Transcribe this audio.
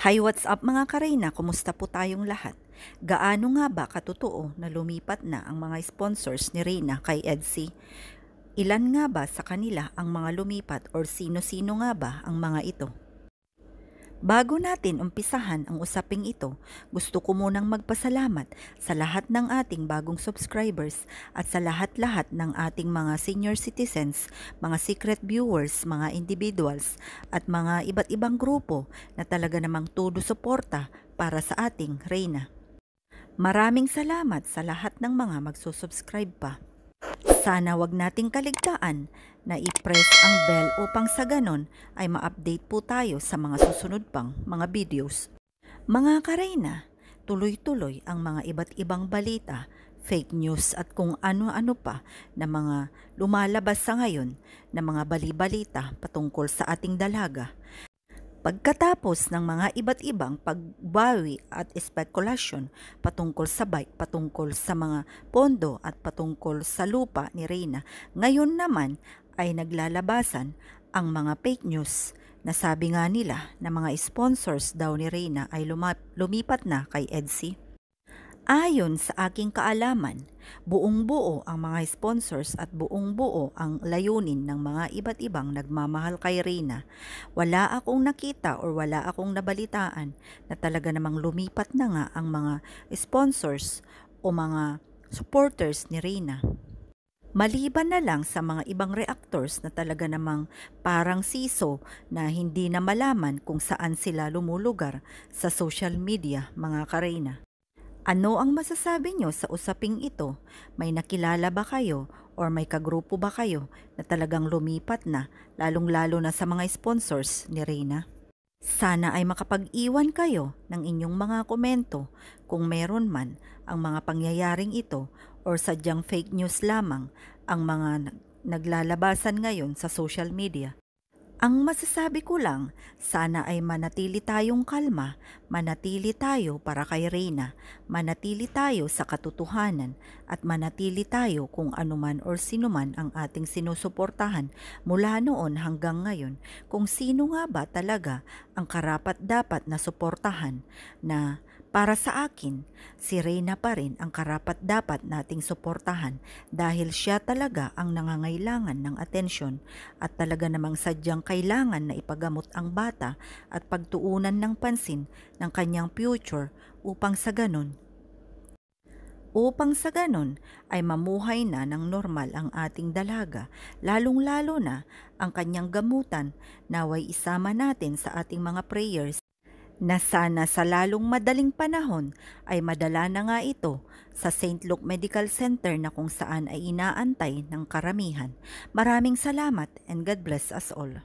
Hi, what's up mga kareyna? Kumusta po tayong lahat? Gaano nga ba katotoo na lumipat na ang mga sponsors ni Reyna kay Edsy? Ilan nga ba sa kanila ang mga lumipat or sino-sino nga ba ang mga ito? Bago natin umpisahan ang usaping ito, gusto ko munang magpasalamat sa lahat ng ating bagong subscribers at sa lahat-lahat ng ating mga senior citizens, mga secret viewers, mga individuals at mga iba't ibang grupo na talaga namang todo suporta para sa ating Reyna. Maraming salamat sa lahat ng mga magsusubscribe pa. Sana wag nating kaligtaan na i-press ang bell upang sa ganon ay ma-update po tayo sa mga susunod pang mga videos. Mga kareyna, tuloy-tuloy ang mga iba't ibang balita, fake news at kung ano-ano pa na mga lumalabas sa ngayon na mga bali-balita patungkol sa ating dalaga. Pagkatapos ng mga iba't ibang pagbawi at espekulasyon patungkol sa bike, patungkol sa mga pondo at patungkol sa lupa ni Reyna, ngayon naman ay naglalabasan ang mga fake news na sabi nga nila na mga sponsors daw ni Reyna ay lumipat na kay Edsy. Ayon sa aking kaalaman, buong-buo ang mga sponsors at buong-buo ang layunin ng mga iba't ibang nagmamahal kay Reyna. Wala akong nakita or wala akong nabalitaan na talaga namang lumipat na nga ang mga sponsors o mga supporters ni Reyna. Maliban na lang sa mga ibang reactors na talaga namang parang siso na hindi na malaman kung saan sila lumulugar sa social media, mga kareyna. Ano ang masasabi nyo sa usaping ito? May nakilala ba kayo or may kagrupo ba kayo na talagang lumipat na, lalong-lalo na sa mga sponsors ni Reyna? Sana ay makapag-iwan kayo ng inyong mga komento kung meron man ang mga pangyayaring ito or sadyang fake news lamang ang mga naglalabasan ngayon sa social media. Ang masasabi ko lang, sana ay manatili tayong kalma, manatili tayo para kay Reyna, manatili tayo sa katotohanan at manatili tayo kung anuman or sinuman ang ating sinusuportahan mula noon hanggang ngayon, kung sino nga ba talaga ang karapat-dapat na suportahan na para sa akin, si Reyna pa rin ang karapat-dapat nating suportahan dahil siya talaga ang nangangailangan ng atensyon at talaga namang sadyang kailangan na ipagamot ang bata at pagtuunan ng pansin ng kanyang future upang sa ganon ay mamuhay na ng normal ang ating dalaga, lalong-lalo na ang kanyang gamutan naway isama natin sa ating mga prayers na sana sa lalong madaling panahon ay madala na nga ito sa St. Luke Medical Center na kung saan ay inaantay ng karamihan. Maraming salamat and God bless us all.